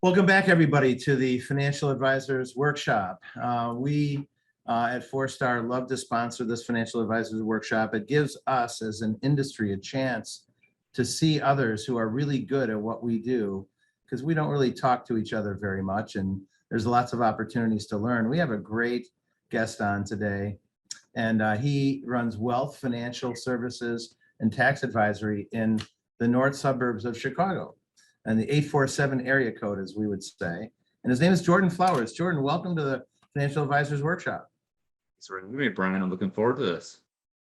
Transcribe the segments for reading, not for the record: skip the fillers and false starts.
Welcome back, everybody, to the Financial Advisors Workshop. We at Four Star love to sponsor this Financial Advisors Workshop. It gives us as an industry a chance to see others who are really good at what we do, because we don't really talk to each other very much, and there's lots of opportunities to learn. We have a great guest on today, and he runs wealth, financial services, and tax advisory in the north suburbs of Chicago, and the 847 area code, as we would say. And his name is Jordan Flowers. Jordan, welcome to the Financial Advisors Workshop. Thanks for having me, Brian. I'm looking forward to this.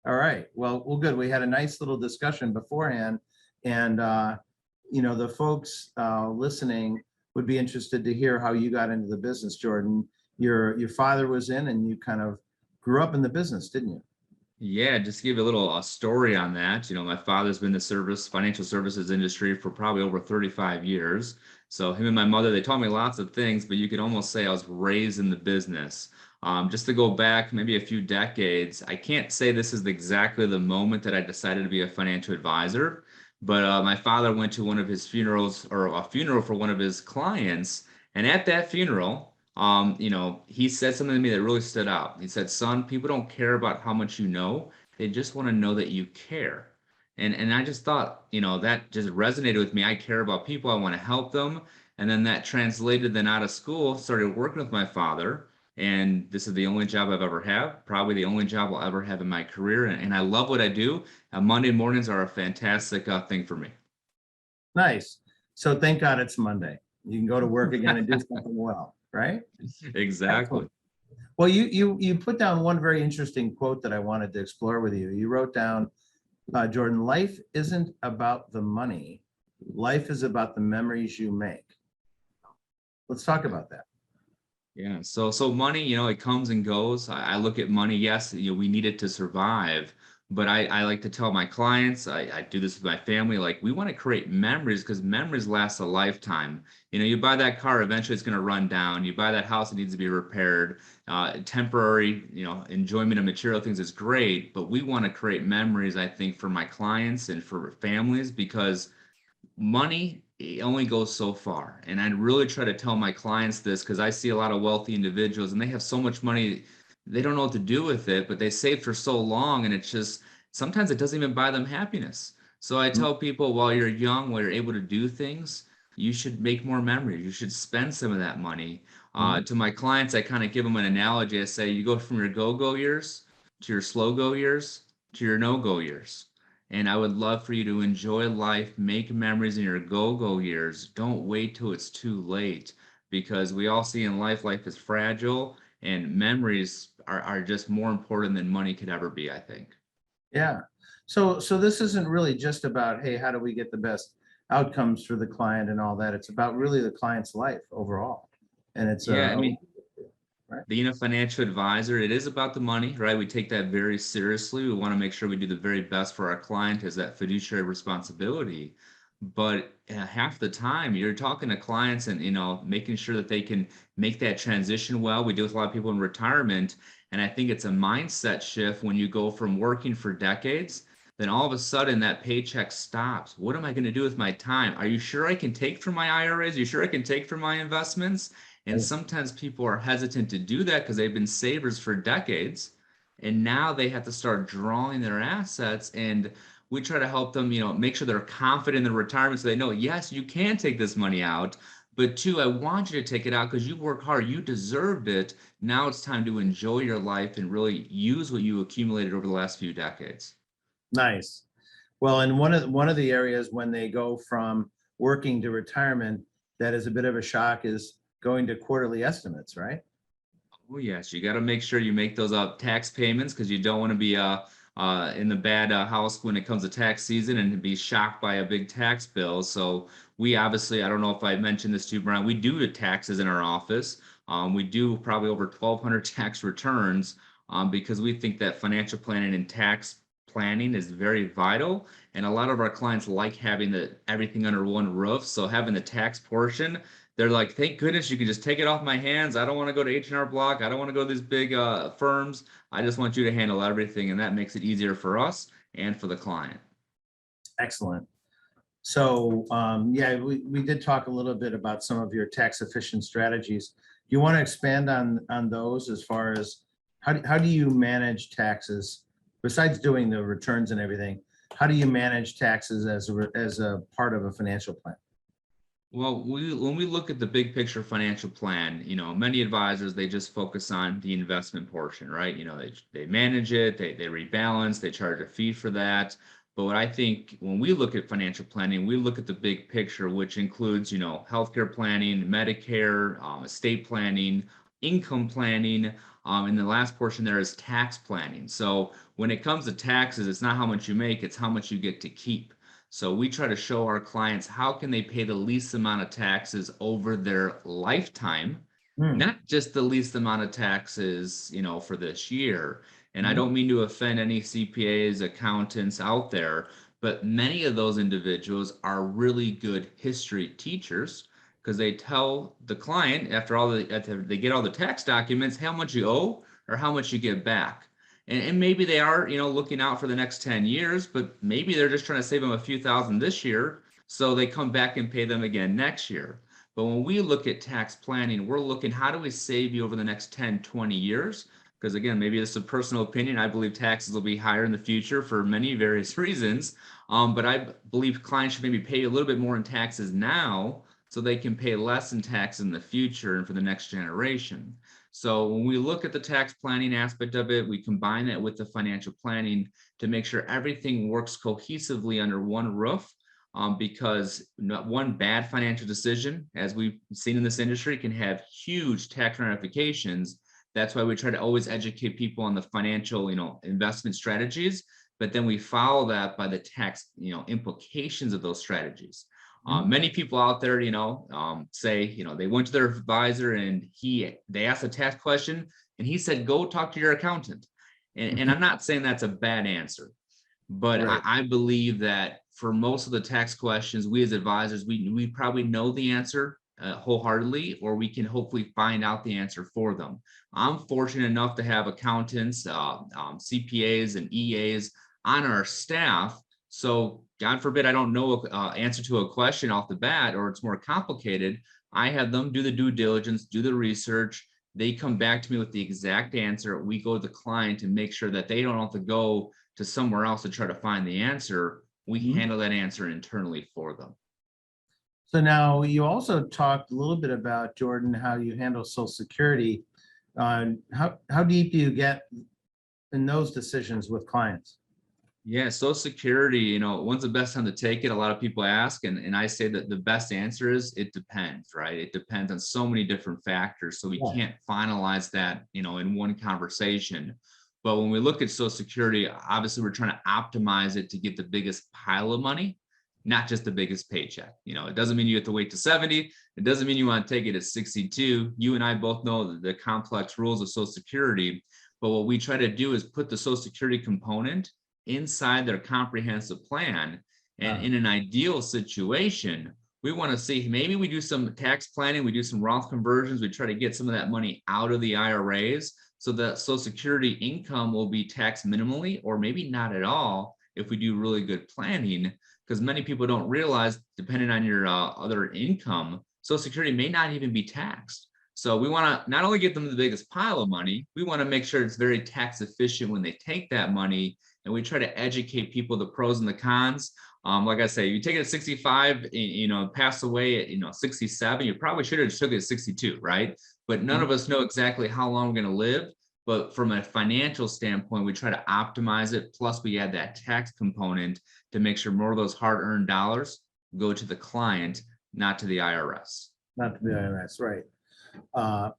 All right. Well, good. We had a nice little discussion beforehand, and the folks listening would be interested to hear how you got into the business, Jordan. Your father was in, and you kind of grew up in the business, didn't you? Yeah, just to give you a little story on that. My father's been in the financial services industry for probably over 35 years. So him and my mother, they taught me lots of things, but you could almost say I was raised in the business. Just to go back maybe a few decades, I can't say this is exactly the moment that I decided to be a financial advisor, but my father went to one of his funerals, or a funeral for one of his clients. And at that funeral, he said something to me that really stood out. He said, "Son, people don't care about how much you know. They just want to know that you care." And I just thought, that just resonated with me. I care about people. I want to help them. And then that translated then out of school, started working with my father. And this is the only job I've ever had, probably the only job I'll ever have in my career. And I love what I do. Monday mornings are a fantastic thing for me. Nice. So thank God it's Monday. You can go to work again and do something well, right? Exactly. Excellent. Well, you put down one very interesting quote that I wanted to explore with you. You wrote down, Jordan, life isn't about the money. Life is about the memories you make. Let's talk about that. Yeah. So money, it comes and goes. I look at money. Yes, we need it to survive. But I like to tell my clients, I do this with my family, like we want to create memories because memories last a lifetime. You buy that car, eventually it's going to run down. You buy that house, it needs to be repaired. Temporary, enjoyment of material things is great, but we want to create memories, I think, for my clients and for families, because money, it only goes so far. And I really try to tell my clients this because I see a lot of wealthy individuals and they have so much money, they don't know what to do with it, but they save for so long, and it's just sometimes it doesn't even buy them happiness. So I tell people, while you're young, while you're able to do things, you should make more memories. You should spend some of that money. To my clients, I kind of give them an analogy. I say, you go from your go-go years to your slow-go years to your no-go years. And I would love for you to enjoy life, make memories in your go-go years. Don't wait till it's too late, because we all see in life is fragile, and memories are just more important than money could ever be, I think. Yeah. So this isn't really just about, hey, how do we get the best outcomes for the client and all that? It's about really the client's life overall. And it's Yeah, right. Being a financial advisor, it is about the money, right? We take that very seriously. We want to make sure we do the very best for our client as that fiduciary responsibility. But half the time you're talking to clients and, making sure that they can make that transition well. We deal with a lot of people in retirement, and I think it's a mindset shift when you go from working for decades, then all of a sudden that paycheck stops. What am I going to do with my time? Are you sure I can take from my IRAs? Are you sure I can take from my investments? And sometimes people are hesitant to do that because they've been savers for decades, and now they have to start drawing their assets. And we try to help them, make sure they're confident in their retirement, so they know, yes, you can take this money out, but two, I want you to take it out because you work hard, you deserved it. Now it's time to enjoy your life and really use what you accumulated over the last few decades. Nice. Well, and one of the areas when they go from working to retirement, that is a bit of a shock, is going to quarterly estimates, right? Oh yes, you got to make sure you make those tax payments, because you don't want to be in the bad house when it comes to tax season and be shocked by a big tax bill. So we obviously, I don't know if I mentioned this to you, Brian, we do the taxes in our office. We do probably over 1,200 tax returns, because we think that financial planning and tax planning is very vital. And a lot of our clients like having everything under one roof. So having the tax portion, they're like, thank goodness you can just take it off my hands. I don't want to go to H&R Block. I don't want to go to these big firms. I just want you to handle everything. And that makes it easier for us and for the client. Excellent. So, yeah, we did talk a little bit about some of your tax efficient strategies. Do you want to expand on those as far as how do you manage taxes besides doing the returns and everything? How do you manage taxes as a part of a financial plan? Well, when we look at the big picture financial plan, many advisors, they just focus on the investment portion, right? They manage it, they rebalance, they charge a fee for that. But what I think when we look at financial planning, we look at the big picture, which includes, healthcare planning, Medicare, estate planning, income planning, and the last portion there is tax planning. So when it comes to taxes, it's not how much you make, it's how much you get to keep. So we try to show our clients how can they pay the least amount of taxes over their lifetime, Hmm. not just the least amount of taxes, for this year. And I Mhm. don't mean to offend any CPAs, accountants out there, but many of those individuals are really good history teachers because they tell the client after they get all the tax documents how much you owe or how much you get back. And maybe they are, looking out for the next 10 years, but maybe they're just trying to save them a few thousand this year. So they come back and pay them again next year. But when we look at tax planning, we're looking, how do we save you over the next 10, 20 years? Because again, maybe this is a personal opinion. I believe taxes will be higher in the future for many various reasons. But I believe clients should maybe pay a little bit more in taxes now so they can pay less in taxes in the future and for the next generation. So when we look at the tax planning aspect of it, we combine that with the financial planning to make sure everything works cohesively under one roof. Because one bad financial decision, as we've seen in this industry, can have huge tax ramifications. That's why we try to always educate people on the financial, investment strategies, but then we follow that by the tax, implications of those strategies. Many people out there, say, they went to their advisor and they asked a tax question and he said, go talk to your accountant. And I'm not saying that's a bad answer, but Right. I believe that for most of the tax questions, we as advisors, we probably know the answer wholeheartedly, or we can hopefully find out the answer for them. I'm fortunate enough to have accountants, CPAs and EAs on our staff. So God forbid I don't know an answer to a question off the bat, or it's more complicated. I have them do the due diligence, do the research. They come back to me with the exact answer. We go to the client and make sure that they don't have to go to somewhere else to try to find the answer. We Mhm. handle that answer internally for them. So now you also talked a little bit about, Jordan, how you handle Social Security. How deep do you get in those decisions with clients? Yeah, Social Security, when's the best time to take it? A lot of people ask, and I say that the best answer is it depends, right? It depends on so many different factors. So we Yeah. can't finalize that, in one conversation. But when we look at Social Security, obviously we're trying to optimize it to get the biggest pile of money, not just the biggest paycheck. It doesn't mean you have to wait to 70. It doesn't mean you want to take it at 62. You and I both know the complex rules of Social Security. But what we try to do is put the Social Security component inside their comprehensive plan. And in an ideal situation, we want to see, maybe we do some tax planning, we do some Roth conversions, we try to get some of that money out of the IRAs so that Social Security income will be taxed minimally, or maybe not at all if we do really good planning. Because many people don't realize, depending on your other income, Social Security may not even be taxed. So we want to not only get them the biggest pile of money, we want to make sure it's very tax efficient when they take that money. And we try to educate people the pros and the cons. Like I say, you take it at 65, pass away at 67, you probably should have took it at 62, right? But none of us know exactly how long we're going to live. But from a financial standpoint, we try to optimize it. Plus, we add that tax component to make sure more of those hard-earned dollars go to the client, not to the IRS. Not to the IRS, right?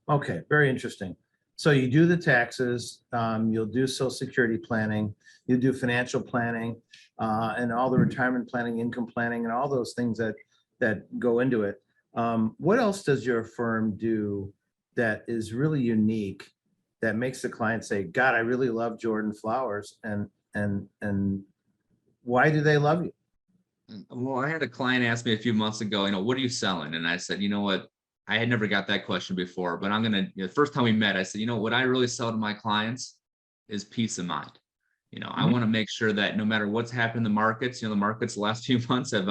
Okay, very interesting. So you do the taxes, you'll do Social Security planning, you do financial planning, and all the retirement planning, income planning, and all those things that go into it. What else does your firm do that is really unique, that makes the client say, God, I really love Jordan Flowers, and why do they love you? Well, I had a client ask me a few months ago, what are you selling? And I said, you know what? I had never got that question before, but I'm going to, the first time we met, I said, what I really sell to my clients is peace of mind. I want to make sure that no matter what's happened in the markets, the markets the last few months have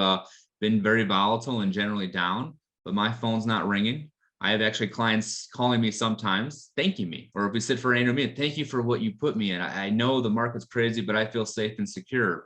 been very volatile and generally down, but my phone's not ringing. I have actually clients calling me sometimes, thanking me, or if we sit for an annual meeting, thank you for what you put me in. I know the market's crazy, but I feel safe and secure.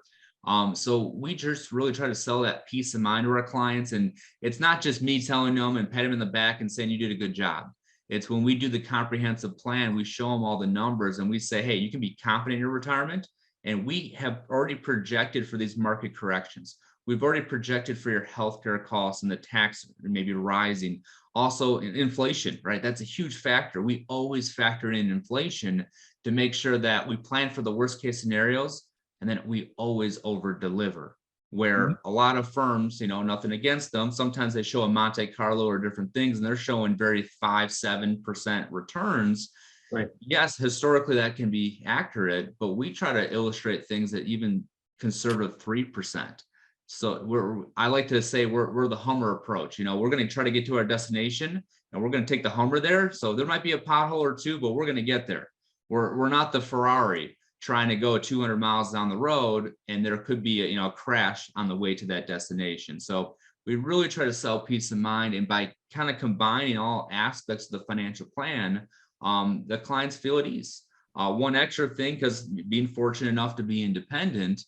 So we just really try to sell that peace of mind to our clients. And it's not just me telling them and pat them in the back and saying you did a good job. It's when we do the comprehensive plan, we show them all the numbers and we say, hey, you can be confident in your retirement. And we have already projected for these market corrections. We've already projected for your healthcare costs and the tax maybe rising. Also inflation, right? That's a huge factor. We always factor in inflation to make sure that we plan for the worst case scenarios, and then we always over deliver. Where a lot of firms, nothing against them, sometimes they show a Monte Carlo or different things and they're showing very 5-7% returns. Right. Yes, historically that can be accurate, but we try to illustrate things that even conservative 3%. So I like to say we're the Hummer approach. We're going to try to get to our destination and we're going to take the Hummer there. So there might be a pothole or two, but we're going to get there. We're not the Ferrari trying to go 200 miles down the road and there could be a crash on the way to that destination. So we really try to sell peace of mind, and by kind of combining all aspects of the financial plan, the clients feel at ease. One extra thing, because being fortunate enough to be independent,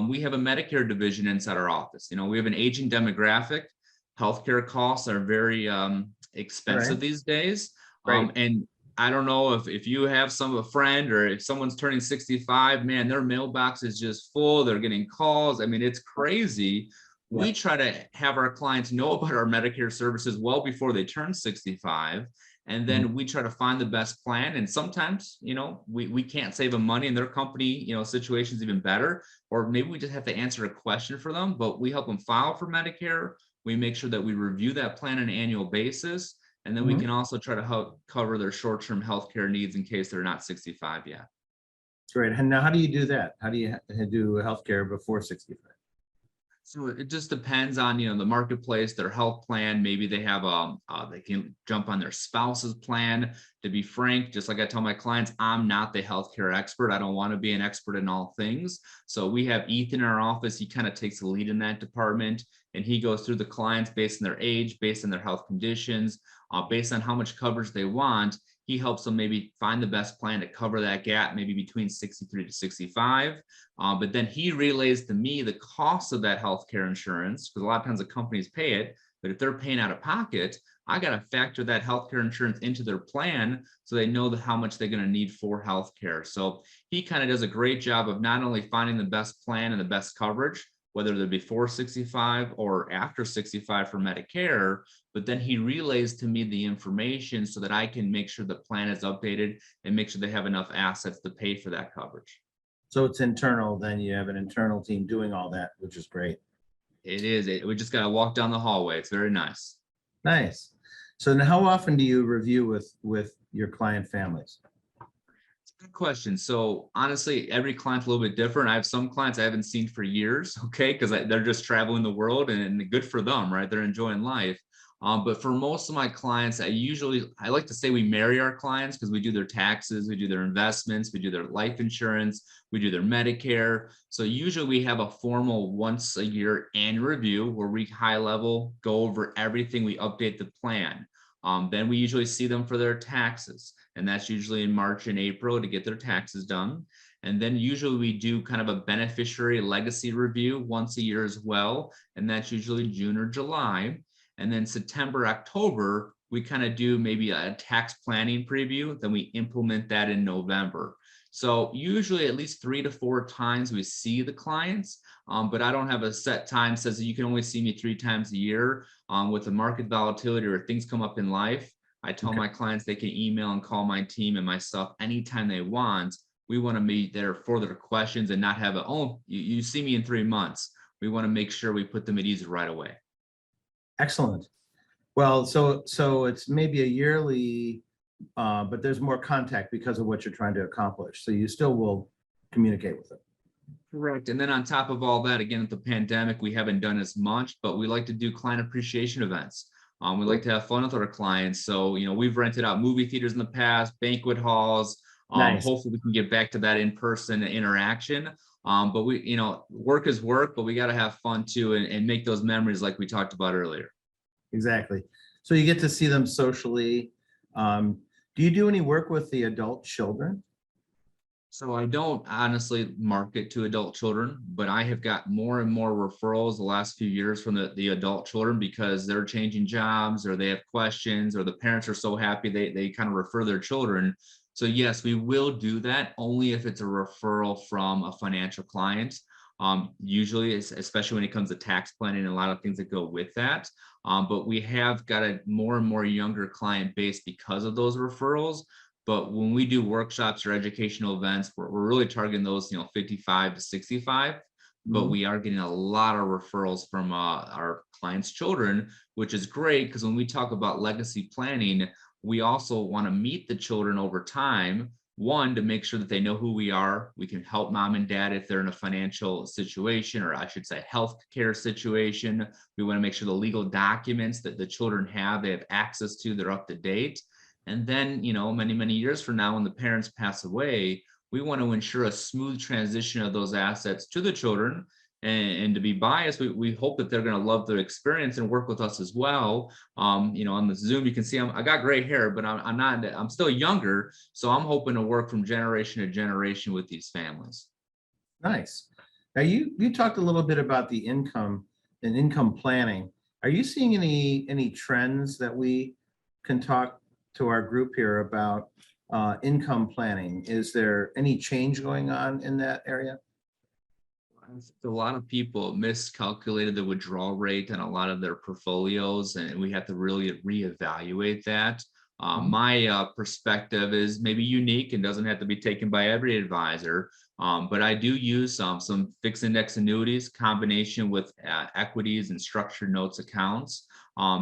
we have a Medicare division inside our office. We have an aging demographic. Healthcare costs are very expensive these days. And I don't know if you have a friend or if someone's turning 65, man, their mailbox is just full. They're getting calls. I mean, it's crazy. We try to have our clients know about our Medicare services well before they turn 65. And then we try to find the best plan. And sometimes, we can't save them money and their company, situation is even better. Or maybe we just have to answer a question for them, but we help them file for Medicare. We make sure that we review that plan on an annual basis. And then we can also try to help cover their short-term healthcare needs in case they're not 65 yet. Great. And now how do you do that? How do you do healthcare before 65? So it just depends on, the marketplace, their health plan. Maybe they have they can jump on their spouse's plan. To be frank, just like I tell my clients, I'm not the healthcare expert. I don't want to be an expert in all things. So we have Ethan in our office. He kind of takes the lead in that department, and he goes through the clients based on their age, based on their health conditions, based on how much coverage they want. He helps them maybe find the best plan to cover that gap, maybe between 63 to 65. But then he relays to me the cost of that healthcare insurance, because a lot of times the companies pay it, but if they're paying out of pocket, I got to factor that healthcare insurance into their plan so they know how much they're going to need for healthcare. So he kind of does a great job of not only finding the best plan and the best coverage, whether they're before 65 or after 65 for Medicare, but then he relays to me the information so that I can make sure the plan is updated and make sure they have enough assets to pay for that coverage. So it's internal, then you have an internal team doing all that, which is great. It is. We just got to walk down the hallway. It's very nice. Nice. So now how often do you review with your client families? Good question. So honestly, every client's a little bit different. I have some clients I haven't seen for years, okay, because they're just traveling the world and good for them, right? They're enjoying life. But for most of my clients, I like to say we marry our clients because we do their taxes, we do their investments, we do their life insurance, we do their Medicare. So usually we have a formal once a year annual review where we high level go over everything, we update the plan. Then we usually see them for their taxes, and that's usually in March and April to get their taxes done. And then usually we do kind of a beneficiary legacy review once a year as well, and that's usually June or July. And then September, October, we kind of do maybe a tax planning preview, then we implement that in November. So usually at least 3 to 4 times we see the clients, but I don't have a set time says that you can only see me 3 times a year. With the market volatility or things come up in life, I tell my clients they can email and call my team and myself anytime they want. We want to be there for their questions and not have you see me in 3 months. We want to make sure we put them at ease right away. Excellent. Well, so it's maybe a yearly, but there's more contact because of what you're trying to accomplish. So you still will communicate with them. Correct. And then on top of all that, again, with the pandemic, we haven't done as much, but we like to do client appreciation events. We like to have fun with our clients. So, we've rented out movie theaters in the past, banquet halls. Nice. Hopefully we can get back to that in-person interaction. But we, work is work, but we got to have fun too, and make those memories like we talked about earlier. Exactly. So you get to see them socially. Do you do any work with the adult children? So I don't honestly market to adult children, but I have got more and more referrals the last few years from the adult children because they're changing jobs or they have questions or the parents are so happy they kind of refer their children. So yes, we will do that only if it's a referral from a financial client. Usually, especially when it comes to tax planning and a lot of things that go with that. But we have got a more and more younger client base because of those referrals. But when we do workshops or educational events, we're really targeting those, 55 to 65. But Mhm. we are getting a lot of referrals from our clients' children, which is great because when we talk about legacy planning, we also want to meet the children over time. One, to make sure that they know who we are. We can help mom and dad if they're in a financial situation, or I should say, healthcare situation. We want to make sure the legal documents that the children have, they have access to, they're up to date. And then, many, many years from now, when the parents pass away, we want to ensure a smooth transition of those assets to the children. And to be biased, we hope that they're going to love the experience and work with us as well. On the Zoom, you can see I got gray hair, but I'm not, I'm still younger. So I'm hoping to work from generation to generation with these families. Nice. Now you talked a little bit about the income and income planning. Are you seeing any trends that we can talk to our group here about income planning? Is there any change going on in that area? A lot of people miscalculated the withdrawal rate on a lot of their portfolios, and we have to really reevaluate that. Mhm. My perspective is maybe unique and doesn't have to be taken by every advisor, but I do use some fixed index annuities combination with equities and structured notes accounts,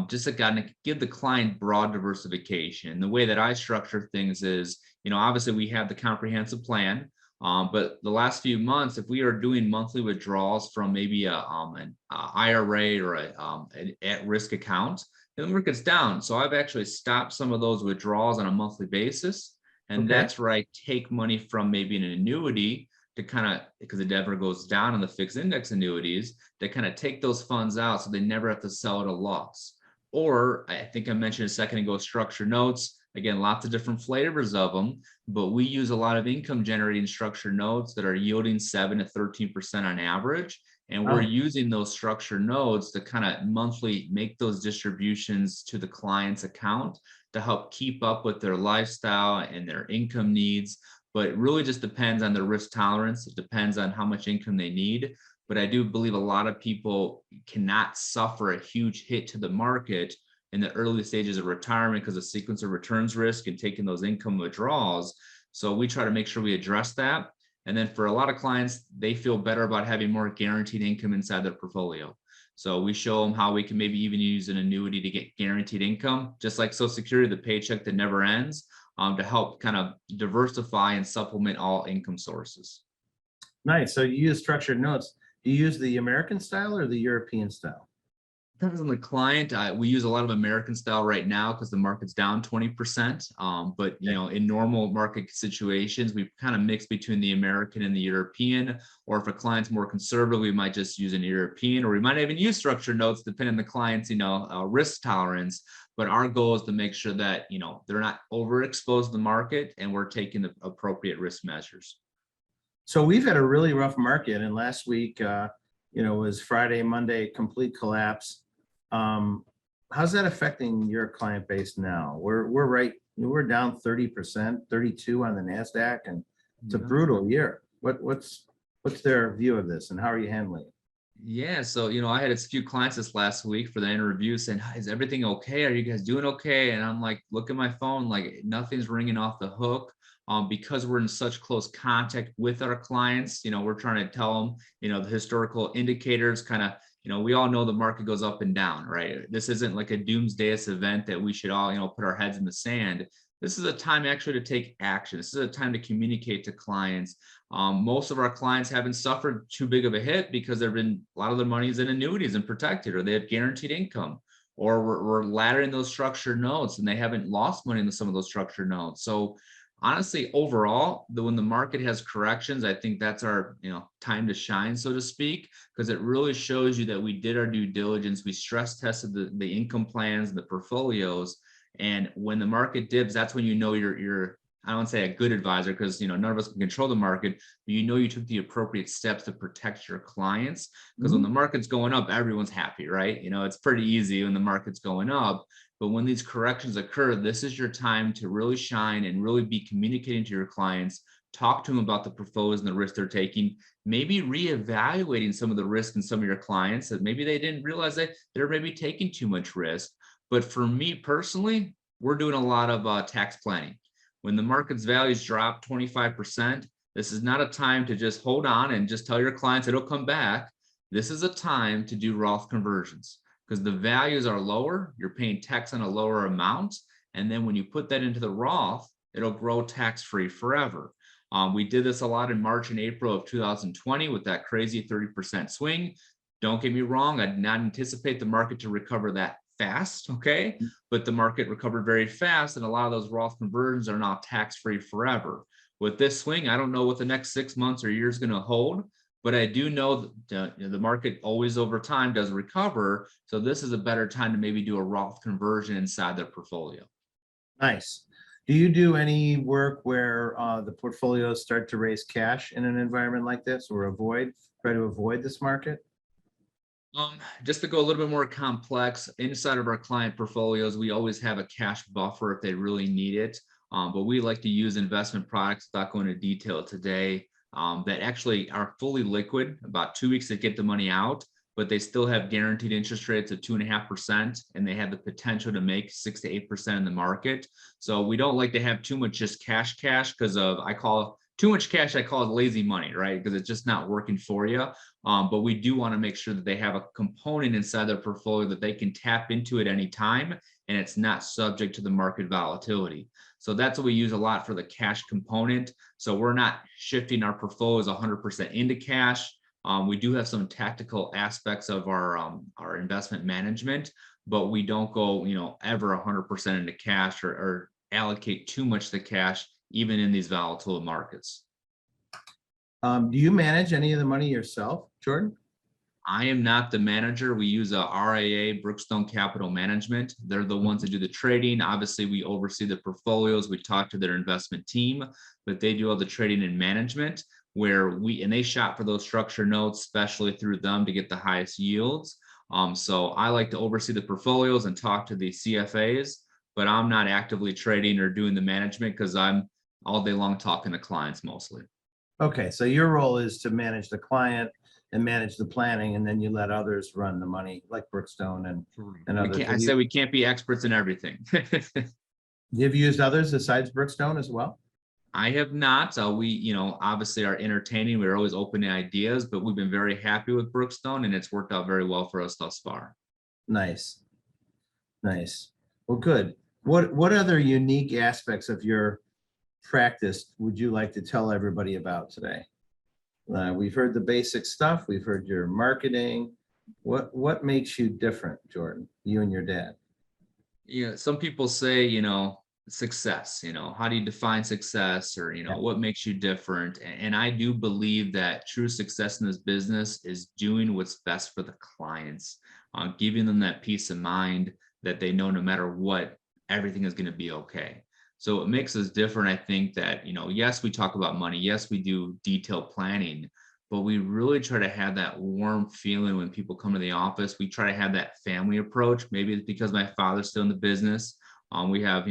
just to kind of give the client broad diversification. The way that I structure things is, obviously we have the comprehensive plan. But the last few months, if we are doing monthly withdrawals from maybe an IRA or an at-risk account, then the market's down. So I've actually stopped some of those withdrawals on a monthly basis. And Okay. that's where I take money from maybe an annuity to kind of, because it never goes down in the fixed index annuities, to kind of take those funds out so they never have to sell at a loss. Or I think I mentioned a second ago, structured notes. Again, lots of different flavors of them, but we use a lot of income generating structured notes that are yielding 7 to 13% on average. And we're Oh, using those structured notes to kind of monthly make those distributions to the client's account to help keep up with their lifestyle and their income needs. But it really just depends on their risk tolerance. It depends on how much income they need. But I do believe a lot of people cannot suffer a huge hit to the market in the early stages of retirement because of sequence of returns risk and taking those income withdrawals. So we try to make sure we address that. And then for a lot of clients, they feel better about having more guaranteed income inside their portfolio. So we show them how we can maybe even use an annuity to get guaranteed income, just like Social Security, the paycheck that never ends, to help kind of diversify and supplement all income sources. nice. So you use structured notes. Do you use the American style or the European style? Depends on the client. We use a lot of American style right now because the market's down 20%. But in normal market situations, we kind of mix between the American and the European. Or if a client's more conservative, we might just use an European, or we might even use structured notes depending on the client's risk tolerance. But our goal is to make sure that they're not overexposed to the market and we're taking the appropriate risk measures. So we've had a really rough market, and last week, was Friday, Monday, complete collapse. How's that affecting your client base now? We're down 30%, 32 on the NASDAQ, and it's a Yeah. brutal year. What's their view of this, and how are you handling it? Yeah, so I had a few clients this last week for the interview saying, "Hi, is everything okay? Are you guys doing okay?" And I'm like, look at my phone, like nothing's ringing off the hook. Because we're in such close contact with our clients, we're trying to tell them, the historical indicators kind of, we all know the market goes up and down, right? This isn't like a doomsday event that we should all, put our heads in the sand. This is a time actually to take action. This is a time to communicate to clients. Most of our clients haven't suffered too big of a hit because there've been a lot of their money is in annuities and protected, or they have guaranteed income, or we're laddering those structured notes and they haven't lost money in some of those structured notes. So Honestly, overall, when the market has corrections, I think that's our, time to shine, so to speak, because it really shows you that we did our due diligence. We stress tested the income plans and the portfolios. And when the market dips, that's when you know you're I don't want to say a good advisor, because none of us can control the market, but you took the appropriate steps to protect your clients. Because when Mhm. the market's going up, everyone's happy, right? It's pretty easy when the market's going up. But when these corrections occur, this is your time to really shine and really be communicating to your clients, talk to them about the portfolios and the risk they're taking, maybe reevaluating some of the risk in some of your clients that maybe they didn't realize that they're maybe taking too much risk. But for me personally, we're doing a lot of tax planning. When the market's values drop 25%, this is not a time to just hold on and just tell your clients it'll come back. This is a time to do Roth conversions, because the values are lower, you're paying tax on a lower amount. And then when you put that into the Roth, it'll grow tax-free forever. We did this a lot in March and April of 2020 with that crazy 30% swing. Don't get me wrong, I did not anticipate the market to recover that fast, okay? But the market recovered very fast, and a lot of those Roth conversions are now tax-free forever. With this swing, I don't know what the next 6 months or year is going to hold, but I do know that the market always over time does recover. So this is a better time to maybe do a Roth conversion inside their portfolio. Nice. Do you do any work where the portfolios start to raise cash in an environment like this, or try to avoid this market? Just to go a little bit more complex, inside of our client portfolios, we always have a cash buffer if they really need it. But we like to use investment products, without going into detail today, that actually are fully liquid, about 2 weeks to get the money out, but they still have guaranteed interest rates of 2.5%, and they have the potential to make 6 to 8% in the market. So we don't like to have too much just cash because I call too much cash, I call it lazy money, right? Because it's just not working for you. But we do want to make sure that they have a component inside their portfolio that they can tap into at any time, and it's not subject to the market volatility. So that's what we use a lot for the cash component. So we're not shifting our portfolios 100% into cash. We do have some tactical aspects of our investment management, but we don't go, ever 100% into cash or allocate too much to cash, even in these volatile markets. Do you manage any of the money yourself, Jordan? I am not the manager. We use a RIA, Brookstone Capital Management. They're the ones that do the trading. Obviously, we oversee the portfolios. We talk to their investment team, but they do all the trading and management, and they shop for those structured notes, especially through them, to get the highest yields. So I like to oversee the portfolios and talk to the CFAs, but I'm not actively trading or doing the management because I'm all day long talking to clients mostly. Okay, so your role is to manage the client and manage the planning, and then you let others run the money, like Brookstone and others. I say we can't be experts in everything. Have you used others besides Brookstone as well? I have not. We, obviously are entertaining. We're always open to ideas, but we've been very happy with Brookstone, and it's worked out very well for us thus far. Nice, nice. Well, good. What other unique aspects of your practice would you like to tell everybody about today? We've heard the basic stuff. We've heard your marketing. What makes you different, Jordan? You and your dad. Some people say, success, how do you define success, or, what makes you different? And I do believe that true success in this business is doing what's best for the clients, giving them that peace of mind that they know no matter what, everything is going to be okay. So it makes us different. I think that, yes, we talk about money. Yes, we do detailed planning, but we really try to have that warm feeling when people come to the office. We try to have that family approach. Maybe it's because my father's still in the business. We have,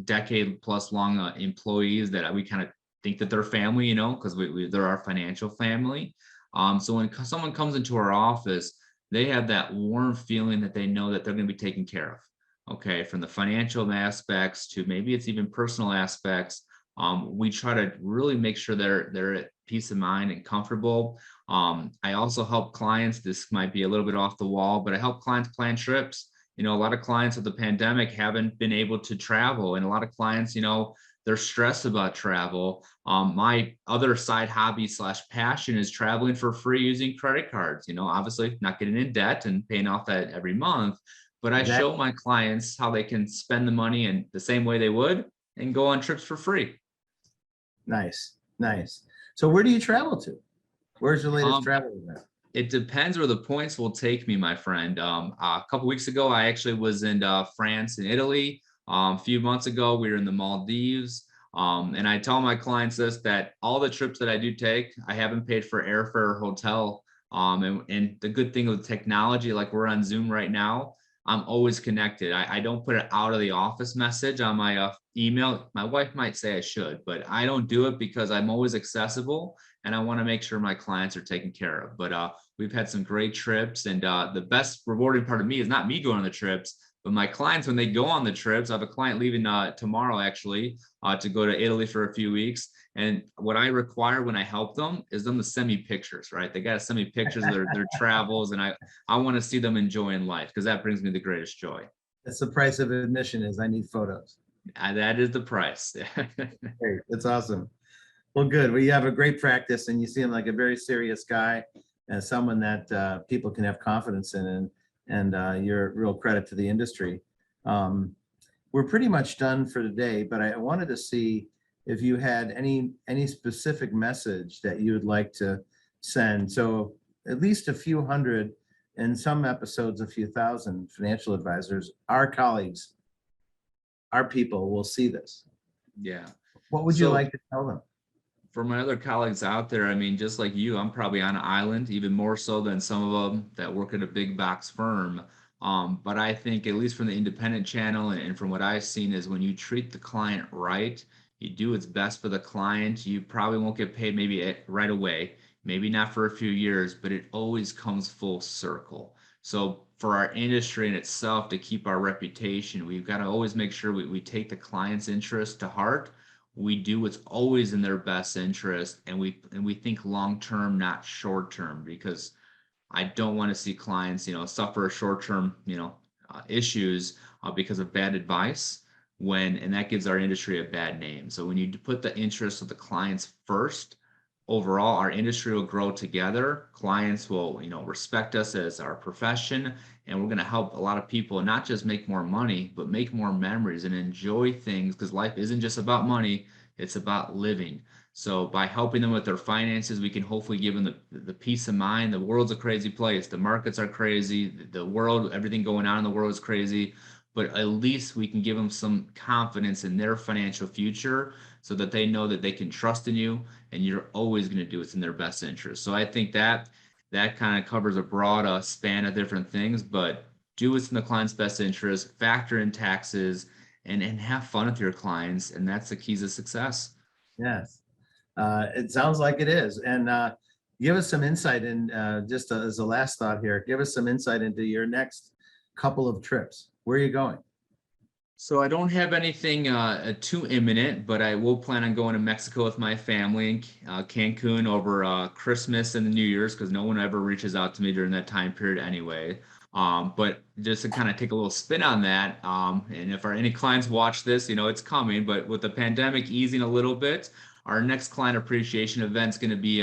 decade plus long employees that we kind of think that they're family, because they're our financial family. So when someone comes into our office, they have that warm feeling that they know that they're going to be taken care of. Okay, from the financial aspects to maybe it's even personal aspects. We try to really make sure they're at peace of mind and comfortable. I also help clients. This might be a little bit off the wall, but I help clients plan trips. A lot of clients with the pandemic haven't been able to travel, and a lot of clients, they're stressed about travel. My other side hobby / passion is traveling for free using credit cards. Obviously not getting in debt and paying off that every month. But I show my clients how they can spend the money in the same way they would and go on trips for free. Nice, nice. So where do you travel to? Where's your latest Um, travel event? It depends where the points will take me, my friend. A couple weeks ago, I actually was in France and Italy. A few months ago, we were in the Maldives. And I tell my clients this, that all the trips that I do take, I haven't paid for airfare or hotel. And the good thing with technology, like we're on Zoom right now, I'm always connected. I don't put it out of the office message on my email. My wife might say I should, but I don't do it because I'm always accessible and I want to make sure my clients are taken care of. But we've had some great trips, and the best rewarding part of me is not me going on the trips, but my clients when they go on the trips. I have a client leaving tomorrow actually to go to Italy for a few weeks. And what I require when I help them is them to send me pictures, right? They got to send me pictures of their travels, and I want to see them enjoying life because that brings me the greatest joy. That's the price of admission is I need photos. That is the price. Great. That's awesome. Well, good. Well, you have a great practice and you seem like a very serious guy and someone that people can have confidence in, and you're a real credit to the industry. We're pretty much done for today, but I wanted to see if you had any specific message that you would like to send. So at least a few hundred, in some episodes, a few thousand financial advisors, our colleagues, our people will see this. Yeah. What would you So like to tell them? for my other colleagues out there, I mean, just like you, I'm probably on an island, even more so than some of them that work at a big box firm. But I think, at least from the independent channel and from what I've seen, is when you treat the client right, you do what's best for the client, you probably won't get paid maybe right away, maybe not for a few years, but it always comes full circle. So for our industry in itself, to keep our reputation, we've got to always make sure we take the client's interest to heart. We do what's always in their best interest, and we think long term, not short term, because I don't want to see clients, suffer short term, issues because of bad advice, and that gives our industry a bad name. So when you put the interests of the clients first, overall our industry will grow together. Clients will, respect us as our profession, and we're going to help a lot of people not just make more money, but make more memories and enjoy things, because life isn't just about money, it's about living. So by helping them with their finances, we can hopefully give them the peace of mind. The world's a crazy place. The markets are crazy. The world, everything going on in the world is crazy. But at least we can give them some confidence in their financial future so that they know that they can trust in you and you're always going to do what's in their best interest. So I think that kind of covers a broad span of different things, but do what's in the client's best interest, factor in taxes, and have fun with your clients. And that's the keys to success. Yes. It sounds like it is. And give us some insight in, just as a last thought here, give us some insight into your next couple of trips. Where are you going? So I don't have anything too imminent, but I will plan on going to Mexico with my family in Cancun over Christmas and the New Year's, because no one ever reaches out to me during that time period anyway. But just to kind of take a little spin on that, and if any clients watch this, it's coming, but with the pandemic easing a little bit, our next client appreciation event is going to be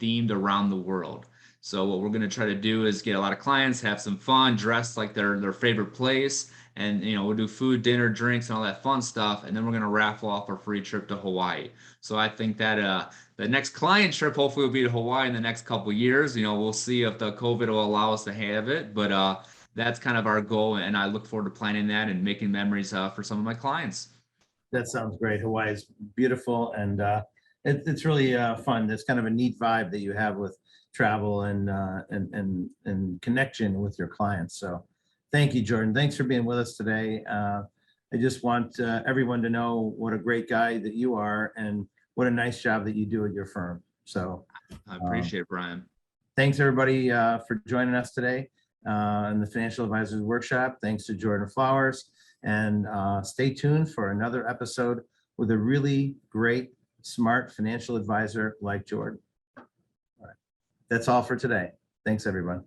themed around the world. So what we're going to try to do is get a lot of clients, have some fun, dress like their favorite place, and we'll do food, dinner, drinks, and all that fun stuff, and then we're going to raffle off a free trip to Hawaii. So I think that the next client trip hopefully will be to Hawaii in the next couple of years. We'll see if the COVID will allow us to have it, but that's kind of our goal, and I look forward to planning that and making memories for some of my clients. That sounds great. Hawaii is beautiful, and it's really fun. There's kind of a neat vibe that you have with travel and connection with your clients. So thank you, Jordan. Thanks for being with us today. I just want everyone to know what a great guy that you are and what a nice job that you do at your firm. So I appreciate it, Brian. thanks everybody for joining us today in the Financial Advisors Workshop. Thanks to Jordan Flowers, and stay tuned for another episode with a really great, smart financial advisor like Jordan. All right. That's all for today. Thanks, everyone.